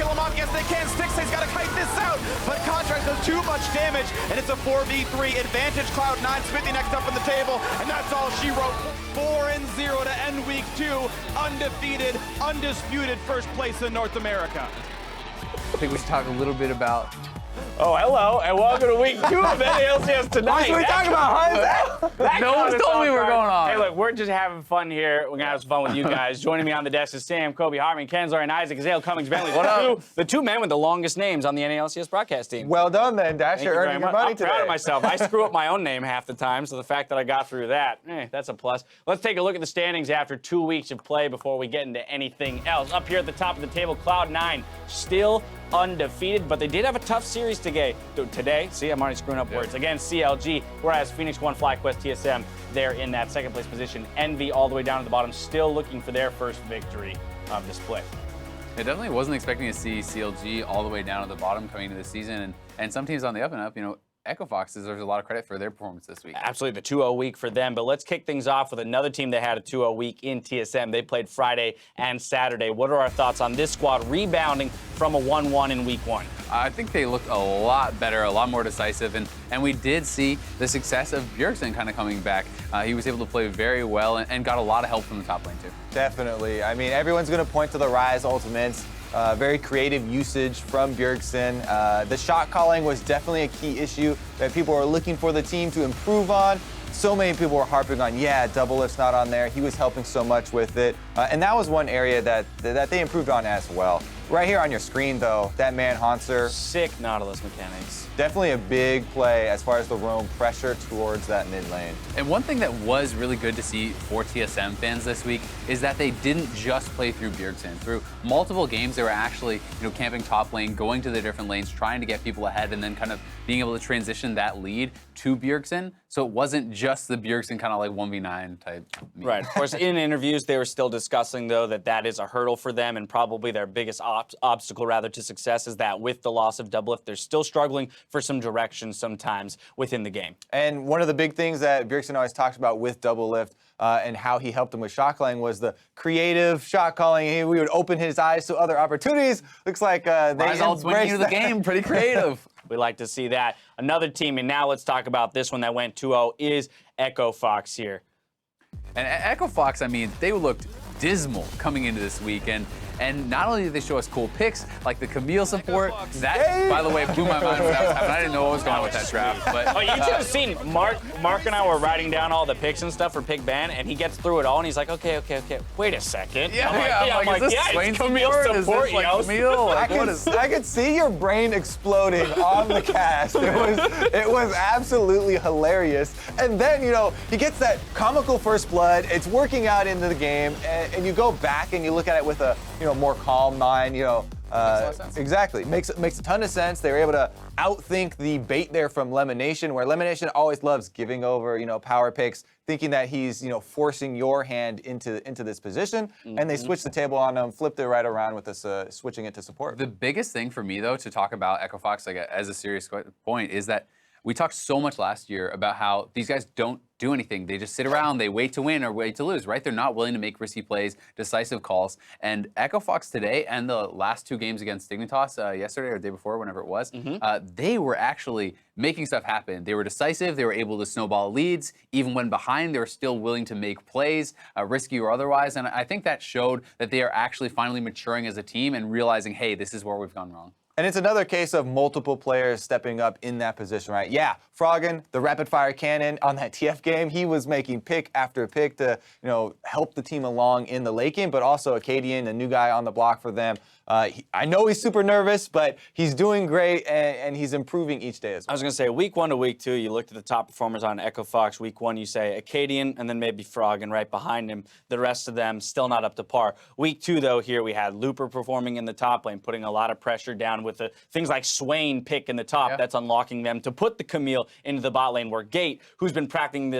kill him off. Yes, they can. Stixay's got to kite this out, but Contract does too much damage, and it's a 4v3 advantage. Cloud9, Smithy next up on the table, and that's all she wrote. 4-0 to end week 2, undefeated, undisputed first place in North America. I think we should talk a little bit about... Oh, hello, and welcome to week 2 of NA LCS Tonight. What are we talking about? No one told me we were going on. Hey, look, we're just having fun here. We're going to have some fun with you guys. Joining me on the desk is Sam, Kobe, Hartman, Kenzar, and Isaac, Azale, Cummings, Bentley. What up? The two men with the longest names on the NA LCS broadcast team. Well done, then, Dash. You're earning your money I'm today. proud of myself. I screw up my own name half the time, so the fact that I got through that, that's a plus. Let's take a look at the standings after 2 weeks of play before we get into anything else. Up here at the top of the table, Cloud9 still undefeated, but they did have a tough series today. See, I'm already screwing up words. Against CLG, whereas Phoenix won FlyQuest TSM. They're in that second place position. Envy all the way down to the bottom, still looking for their first victory of the split. I definitely wasn't expecting to see CLG all the way down at the bottom coming into the season, and some teams on the up and up, you know, Echo Fox deserves a lot of credit for their performance this week. Absolutely, the 2-0 week for them. But let's kick things off with another team that had a 2-0 week in TSM. They played Friday and Saturday. What are our thoughts on this squad rebounding from a 1-1 in week 1? I think they looked a lot better, a lot more decisive, and we did see the success of Bjergsen kind of coming back. He was able to play very well and got a lot of help from the top lane, too. Definitely. I mean, everyone's going to point to the Rise ultimates. Very creative usage from Bjergsen. The shot calling was definitely a key issue that people were looking for the team to improve on. So many people were harping on, yeah, double lift's not on there. He was helping so much with it. And that was one area that they improved on as well. Right here on your screen, though, that man Hanser. Sick Nautilus mechanics. Definitely a big play as far as the roam pressure towards that mid lane. And one thing that was really good to see for TSM fans this week is that they didn't just play through Bjergsen. Through multiple games, they were actually, camping top lane, going to the different lanes, trying to get people ahead, and then kind of being able to transition that lead to Bjergsen. So it wasn't just the Bjergsen kind of like 1v9 type. Right. Of course, in interviews, they were still discussing, though, that is a hurdle for them and probably their biggest obstacle, rather, to success is that with the loss of double lift, they're still struggling for some direction sometimes within the game. And one of the big things that Bjergsen always talks about with double lift and how he helped him with shot calling was the creative shot calling. We would open his eyes to other opportunities. Looks like they embraced the game. Pretty creative. We like to see that. Another team, and now let's talk about this one that went 2-0, is Echo Fox here. And Echo Fox, I mean, they looked dismal coming into this weekend. And not only did they show us cool picks, like the Camille support, that, by the way, blew my mind when that was happening. I didn't know what was going on with that draft. But oh, you should have seen Mark and I were writing down all the picks and stuff for pick ban, and he gets through it all, and he's like, okay, wait a second. I'm like, is this Swain Camille support? Is support, this like Camille? I could see your brain exploding on the cast. It was absolutely hilarious. And then, he gets that comical first blood. It's working out into the game, and you go back and you look at it with a, more calm mind, Makes a lot of sense. Exactly. Makes a ton of sense. They were able to outthink the bait there from Lemonation, where Lemonation always loves giving over, power picks, thinking that he's, forcing your hand into this position. Mm-hmm. And they switched the table on him, flipped it right around with us switching it to support. The biggest thing for me, though, to talk about Echo Fox as a serious point is that we talked so much last year about how these guys don't do anything. They just sit around, they wait to win or wait to lose, right? They're not willing to make risky plays, decisive calls. And Echo Fox today and the last 2 games against Dignitas yesterday or the day before, whenever it was, they were actually making stuff happen. They were decisive. They were able to snowball leads. Even when behind, they were still willing to make plays, risky or otherwise. And I think that showed that they are actually finally maturing as a team and realizing, hey, this is where we've gone wrong. And it's another case of multiple players stepping up in that position, right? Yeah, Froggen, the rapid-fire cannon on that TF game, he was making pick after pick to, help the team along in the late game, but also Acadian, a new guy on the block for them. I know he's super nervous, but he's doing great, and he's improving each day as well. I was going to say, week 1 to week 2, you looked at the top performers on Echo Fox. Week 1, you say Acadian, and then maybe Froggen right behind him. The rest of them still not up to par. Week 2, though, here we had Looper performing in the top lane, putting a lot of pressure down with the things like Swain pick in the top. That's unlocking them to put the Camille into the bot lane, where Gate, who's been practicing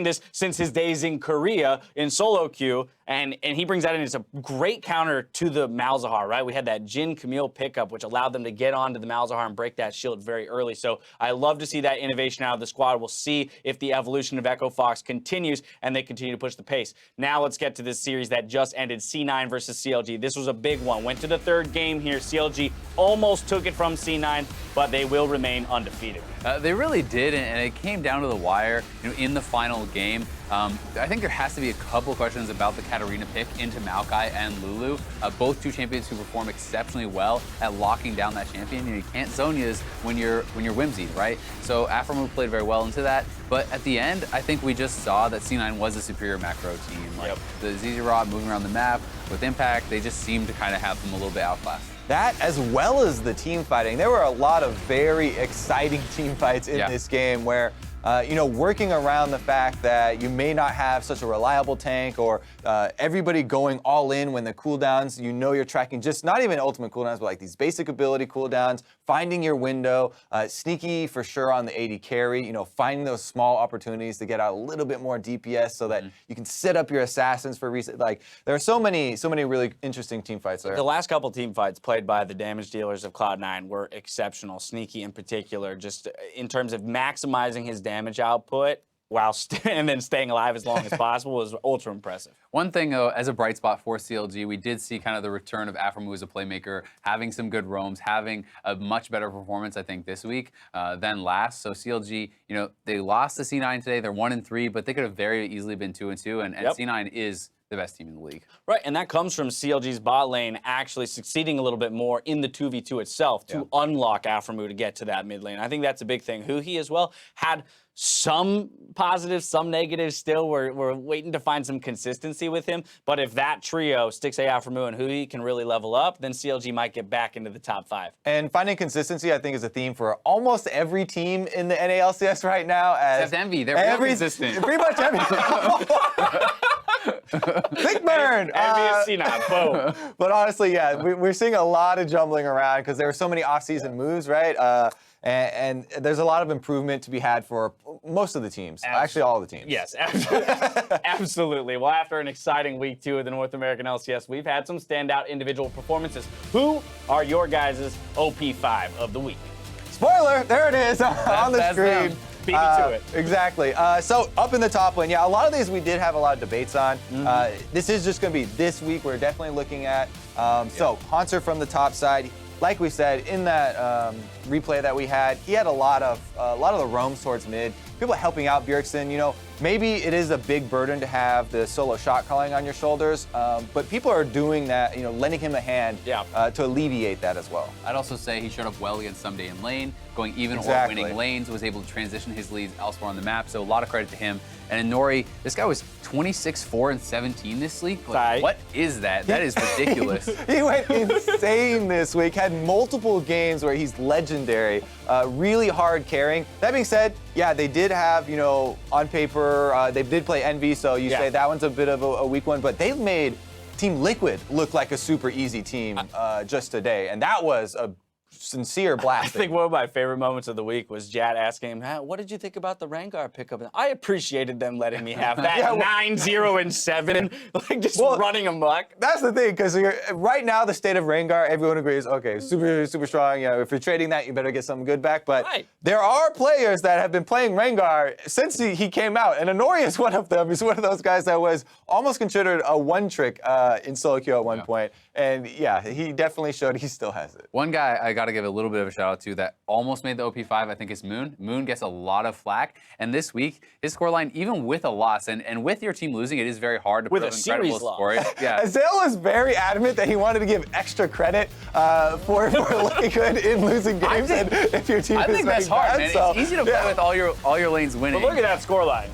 this since his days in Korea in solo queue, and he brings that in. It's a great counter to the Malzahar, right? We had that Jhin Camille pickup, which allowed them to get onto the Malzahar and break that shield very early. So I love to see that innovation out of the squad. We'll see if the evolution of Echo Fox continues and they continue to push the pace. Now let's get to this series that just ended, C9 versus CLG. This was a big one. Went to the third game here. CLG almost took it from C9, but they will remain undefeated. They really did, and it came down to the wire, in the final game. I think there has to be a couple questions about the Katarina pick into Maokai and Lulu, both two champions who perform exceptionally well at locking down that champion. You can't Zhonya's when you're Whimsy, right? So Aphromoo played very well into that, but at the end, I think we just saw that C9 was a superior macro team. The ZZ Rod moving around the map with Impact, they just seemed to kind of have them a little bit outclassed. That, as well as the team fighting, there were a lot of very exciting team fights in this game where, working around the fact that you may not have such a reliable tank or everybody going all in when the cooldowns, you're tracking just not even ultimate cooldowns, but like these basic ability cooldowns, finding your window, sneaky for sure on the AD carry, finding those small opportunities to get out a little bit more DPS so that you can set up your assassins for reset. Like, there are so many really interesting team fights there. The last couple team fights played by the damage dealers of Cloud9 were exceptional. Sneaky in particular, just in terms of maximizing his damage output while and then staying alive as long as possible was ultra impressive. One thing, though, as a bright spot for CLG, we did see kind of the return of Aphromoo as a playmaker, having some good roams, having a much better performance, I think, this week than last. So CLG, they lost to C9 today. They're 1-3, but they could have very easily been 2-2, and C9 is the best team in the league. Right, and that comes from CLG's bot lane actually succeeding a little bit more in the 2v2 itself to unlock Aphromoo to get to that mid lane. I think that's a big thing. Huhi as well had some positives, some negatives still. We're waiting to find some consistency with him. But if that trio, Stixxay, Aphromoo, and Huhi, can really level up, then CLG might get back into the top 5. And finding consistency, I think, is a theme for almost every team in the NA LCS right now. Except Envy, they're very consistent. Pretty much every Big burn! Envy is C9, boom. But honestly, we're seeing a lot of jumbling around because there were so many off-season moves, right? And there's a lot of improvement to be had for most of the teams. Actually, all of the teams. Yes, absolutely. Well, after an exciting week 2 of the North American LCS, we've had some standout individual performances. Who are your guys' OP5 of the week? Spoiler, there it is on the screen. Beat me to it. Exactly. So up in the top lane, a lot of these we did have a lot of debates on. This is just going to be this week we're definitely looking at. So Haunter from the top side, like we said in that replay that we had, he had a lot of the roams towards mid. People helping out Bjergsen. Maybe it is a big burden to have the solo shot calling on your shoulders, but people are doing that, lending him a hand to alleviate that as well. I'd also say he showed up well against Someday in lane, going even or winning lanes, was able to transition his leads elsewhere on the map, so a lot of credit to him. And in Nori, this guy was 26-4-17 this week. Like, what is that? That is ridiculous. He went insane this week, had multiple games where he's legendary, really hard carrying. That being said, they did have, on paper, they did play Envy, so you say that one's a bit of a weak one, but they've made Team Liquid look like a super easy team just today, and that was a sincere blast. I think one of my favorite moments of the week was Jad asking him, what did you think about the Rengar pickup? I appreciated them letting me have that 9-0-7, like just running amok. That's the thing, because right now the state of Rengar, everyone agrees, okay, super strong. If you're trading that, you better get something good back. But there are players that have been playing Rengar since he came out, and Honori is one of them. He's one of those guys that was almost considered a one-trick in solo queue at one point. And he definitely showed he still has it. One guy I got to give a little bit of a shout out to that almost made the OP5, I think, is Moon. Moon gets a lot of flack, and this week his scoreline, even with a loss, and with your team losing, it is very hard to with put a incredible scoring. Azale was very adamant that he wanted to give extra credit for looking good in losing games. If your team I think that's hard, man. So, it's easy to play with all your lanes winning. But look at that scoreline.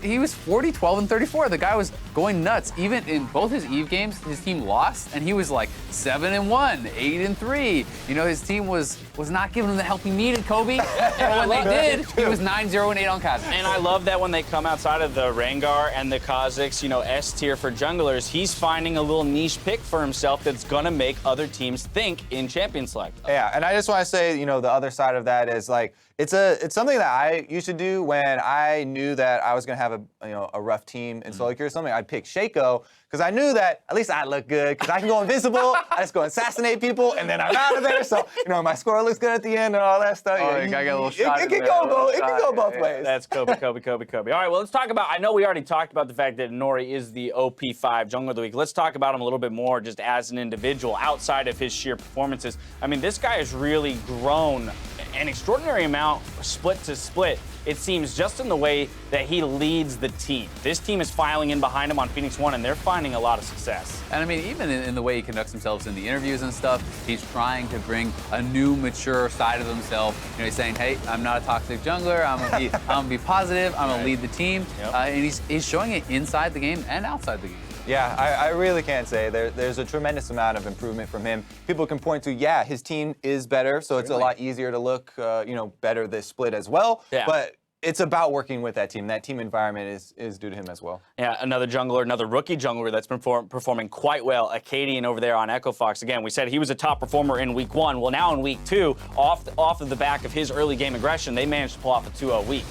He was 40, 12, and 34. The guy was going nuts. Even in both his Eve games, his team lost, and he was like 7-1, 8-3. His team was not giving him the help he needed, Kobe. And when they did, he was 9-0-8 on Kazakhs. And I love that when they come outside of the Rengar and the Kazakhs, S tier for junglers, he's finding a little niche pick for himself that's gonna make other teams think in Champion Select. Yeah, and I just want to say, the other side of that is like, it's something that I used to do when I knew that I was gonna have a rough team in solo queue or something. I pick Shaco because I knew that at least I look good because I can go invisible. I just go assassinate people, and then I'm out of there. So, my score looks good at the end and all that stuff. Oh, you gotta get a little shot. It can go both ways. That's Kobe. All right, well, let's talk about, I know we already talked about the fact that Nori is the OP5 Jungler of the Week. Let's talk about him a little bit more just as an individual outside of his sheer performances. I mean, this guy has really grown an extraordinary amount split to split. It seems just in the way that he leads the team. This team is filing in behind him on Phoenix 1, and they're finding a lot of success. And I mean, even in the way he conducts himself in the interviews and stuff, he's trying to bring a new, mature side of himself. He's saying, "Hey, I'm not a toxic jungler. I'm gonna be positive. I'm gonna lead the team." Yep. And he's showing it inside the game and outside the game. Yeah, I really can't say. There's a tremendous amount of improvement from him. People can point to, yeah, his team is better, so it's a lot easier to look, better this split as well. Yeah. But it's about working with that team. That team environment is due to him as well. Yeah, another jungler, another rookie jungler that's been performing quite well, Acadian over there on Echo Fox. Again, we said he was a top performer in week 1. Well, now in week 2, off of the back of his early game aggression, they managed to pull off a 2-0 week.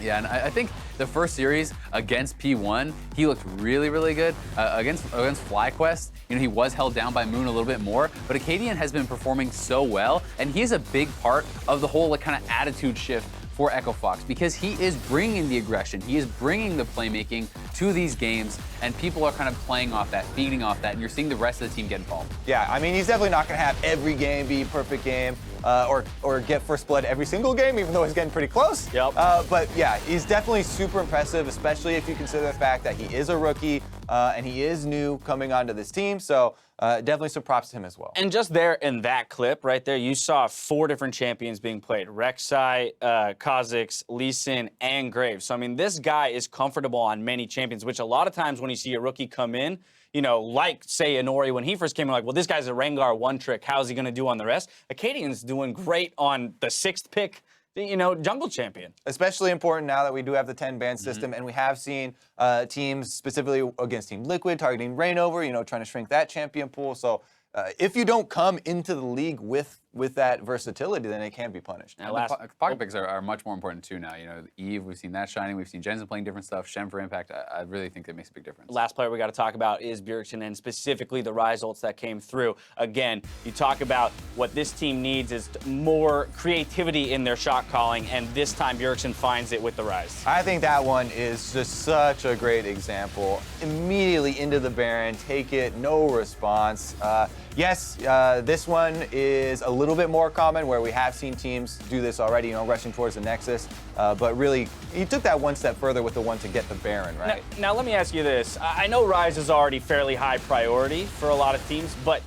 Yeah, and I think the first series against P1, he looked really, really good. Against FlyQuest, he was held down by Moon a little bit more, but Acadian has been performing so well, and he is a big part of the whole kind of attitude shift for Echo Fox because he is bringing the aggression, he is bringing the playmaking to these games, and people are kind of playing off that, feeding off that, and you're seeing the rest of the team get involved. Yeah, I mean, he's definitely not going to have every game be a perfect game or get first blood every single game, even though he's getting pretty close. Yep. But yeah, he's definitely super impressive, especially if you consider the fact that he is a rookie and he is new coming onto this team. So definitely some props to him as well. And just there in that clip right there, you saw 4 different champions being played. Rek'Sai, Kha'Zix, Lee Sin, and Graves. So, I mean, this guy is comfortable on many champions, which a lot of times when you see a rookie come in, like, say, Inori, when he first came in, like, well, this guy's a Rengar one-trick. How's he going to do on the rest? Acadian's doing great on the 6th pick, jungle champion. Especially important now that we do have the 10-ban system, and we have seen teams, specifically against Team Liquid, targeting Reignover, trying to shrink that champion pool. So if you don't come into the league with that versatility, then it can be punished. And the pocket picks are much more important too now. Eve, we've seen that shining. We've seen Jensen playing different stuff. Shem for impact. I really think that makes a big difference. Last player we got to talk about is Bjergsen, and specifically the Rise ults that came through. Again, you talk about what this team needs is more creativity in their shot calling, and this time Bjergsen finds it with the Rise. I think that one is just such a great example. Immediately into the Baron, take it, no response. Yes, this one is a little bit more common where we have seen teams do this already, rushing towards the Nexus. But really, he took that one step further with the one to get the Baron, right? Now let me ask you this. I know Rise is already fairly high priority for a lot of teams, but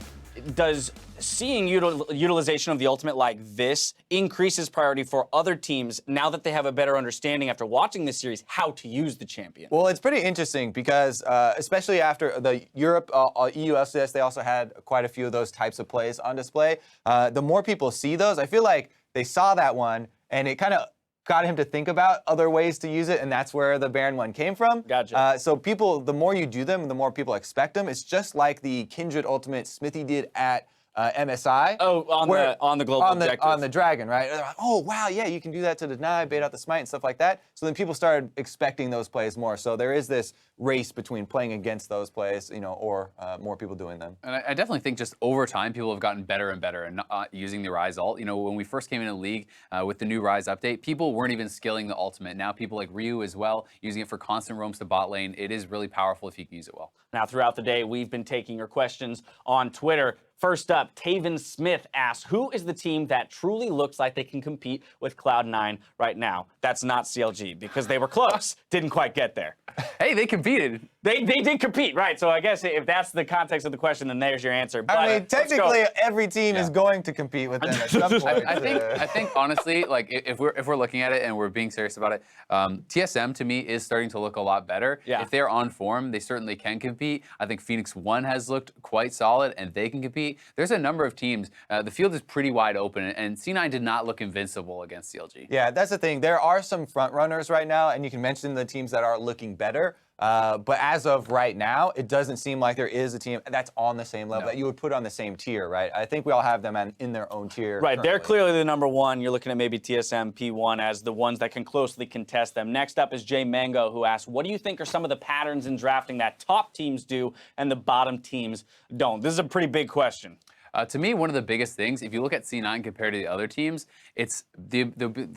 does seeing utilization of the ultimate like this increases priority for other teams now that they have a better understanding after watching this series how to use the champion? Well, it's pretty interesting because especially after the Europe EU LCS, they also had quite a few of those types of plays on display. The more people see those, I feel like they saw that one and it kind of got him to think about other ways to use it, and that's where the Baron one came from. Gotcha. So people, the more you do them, the more people expect them. It's just like the Kindred ultimate Smithy did at MSI. Oh, on the global objective. On the Dragon, right? They're like, oh, wow, yeah, you can do that to deny, bait out the smite, and stuff like that. So then people started expecting those plays more. So there is this race between playing against those plays, or more people doing them. And I definitely think just over time, people have gotten better and better and using the Rise ult. When we first came into the league with the new Rise update, people weren't even skilling the ultimate. Now people like Ryu as well, using it for constant roams to bot lane. It is really powerful if you can use it well. Now, throughout the day, we've been taking your questions on Twitter. First up, Taven Smith asks, who is the team that truly looks like they can compete with Cloud9 right now? That's not CLG, because they were close. Didn't quite get there. Hey, they competed. They did compete, right? So I guess if that's the context of the question, then there's your answer. But, I mean, technically, every team is going to compete with them at some point. I think honestly, like if we're looking at it and we're being serious about it, TSM to me is starting to look a lot better. Yeah. If they're on form, they certainly can compete. I think Phoenix 1 has looked quite solid, and they can compete. There's a number of teams. The field is pretty wide open, and C9 did not look invincible against CLG. Yeah, that's the thing. There are some front runners right now, and you can mention the teams that are looking better. But as of right now, it doesn't seem like there is a team that's on the same level that you would put on the same tier, right? I think we all have them in their own tier. Right, currently. they're clearly the number one. You're looking at maybe TSM, P1 as the ones that can closely contest them. Next up is Jay Mango, who asks, what do you think are some of the patterns in drafting that top teams do and the bottom teams don't? This is a pretty big question. To me, one of the biggest things, if you look at C9 compared to the other teams, it's the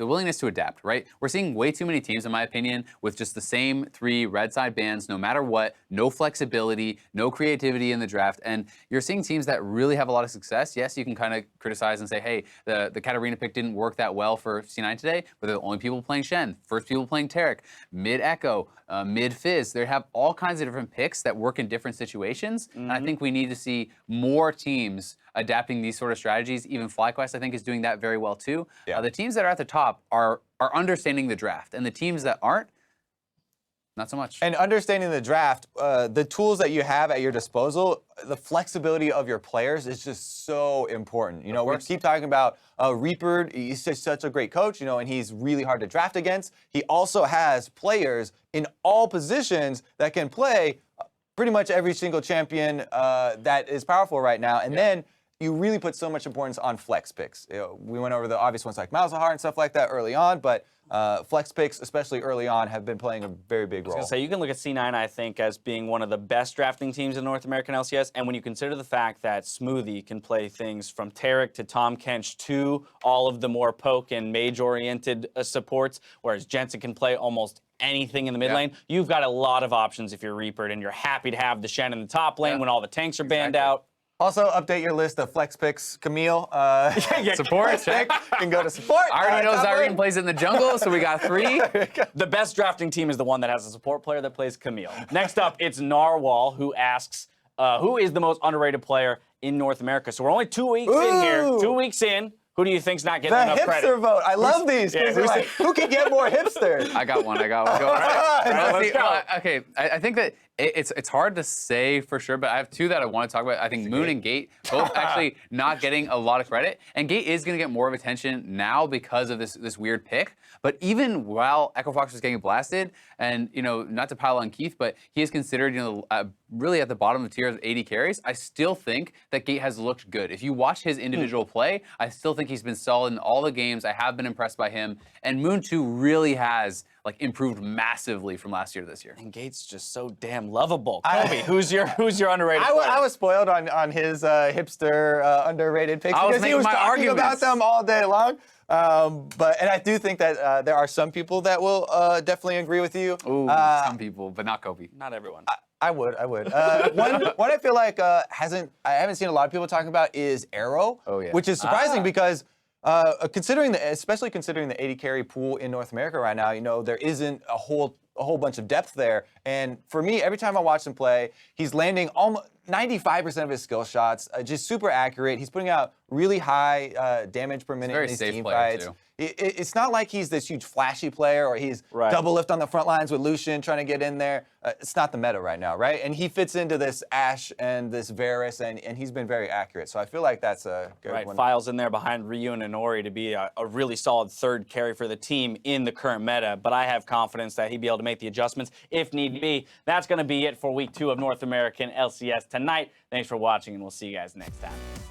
willingness to adapt, right? We're seeing way too many teams, in my opinion, with just the same 3 red side bans, no matter what, no flexibility, no creativity in the draft, and you're seeing teams that really have a lot of success. Yes, you can kind of criticize and say, hey, the Katarina pick didn't work that well for C9 today, but they're the only people playing Shen, first people playing Taric, mid Echo, mid Fizz. They have all kinds of different picks that work in different situations, and I think we need to see more teams adapting these sort of strategies. Even FlyQuest, I think, is doing that very well too. Yeah. The teams that are at the top are understanding the draft, and the teams that aren't, not so much. And understanding the draft, the tools that you have at your disposal, the flexibility of your players is just so important. You know, we keep talking about Reaper. He's just such a great coach, you know, and he's really hard to draft against. He also has players in all positions that can play pretty much every single champion that is powerful right now. And then you really put so much importance on flex picks. You know, we went over the obvious ones like Malzahar and stuff like that early on, but flex picks, especially early on, have been playing a very big role. I was gonna say, you can look at C9, I think, as being one of the best drafting teams in North American LCS, and when you consider the fact that Smoothie can play things from Taric to Tom Kench to all of the more poke and mage-oriented supports, whereas Jensen can play almost anything in the mid lane, you've got a lot of options if you're Reapered, and you're happy to have the Shen in the top lane when all the tanks are banned out. Also, update your list of flex picks. Camille, Support, check. can go to support. I already know Zyrene plays in the jungle, so we got 3. The best drafting team is the one that has a support player that plays Camille. Next up, it's Narwhal, who asks, who is the most underrated player in North America? So we're only 2 weeks in here. 2 weeks in. Who do you think's not getting enough credit? The hipster vote. I love these. Yeah, Like, who can get more hipster? I got one. Go. All right, let's go. Okay, I think that it's hard to say for sure, but I have 2 that I want to talk about. I think Moon and Gate both actually not getting a lot of credit, and Gate is going to get more of attention now because of this weird pick. But even while Echo Fox was getting blasted, and you know, not to pile on Keith, but he is considered, you know, really at the bottom of the tier of 80 carries. I still think that Gate has looked good. If you watch his individual play, I still think he's been solid in all the games. I have been impressed by him, and Moon 2 really has like improved massively from last year to this year. And Gate's just so damn lovable. Kobe, who's your underrated player? I was spoiled on his hipster underrated picks because he was talking about them all day long. And I do think that there are some people that will definitely agree with you. Ooh, some people, but not Kobe. Not everyone. I would. One I feel like I haven't seen a lot of people talking about is Arrow, which is surprising because especially considering the 80 carry pool in North America right now, you know, there isn't a whole bunch of depth there. And for me, every time I watch him play, he's landing almost 95% of his skill shots, just super accurate. He's putting out really high damage per minute in these team fights. Too. It's not like he's this huge flashy player or he's double lift on the front lines with Lucian trying to get in there. It's not the meta right now, right? And he fits into this Ashe and this Varus, and he's been very accurate. So I feel like that's a good one. Files in there behind Ryu and Inori to be a really solid third carry for the team in the current meta. But I have confidence that he'd be able to make the adjustments if need be. That's going to be it for week 2 of North American LCS Tonight. Thanks for watching, and we'll see you guys next time.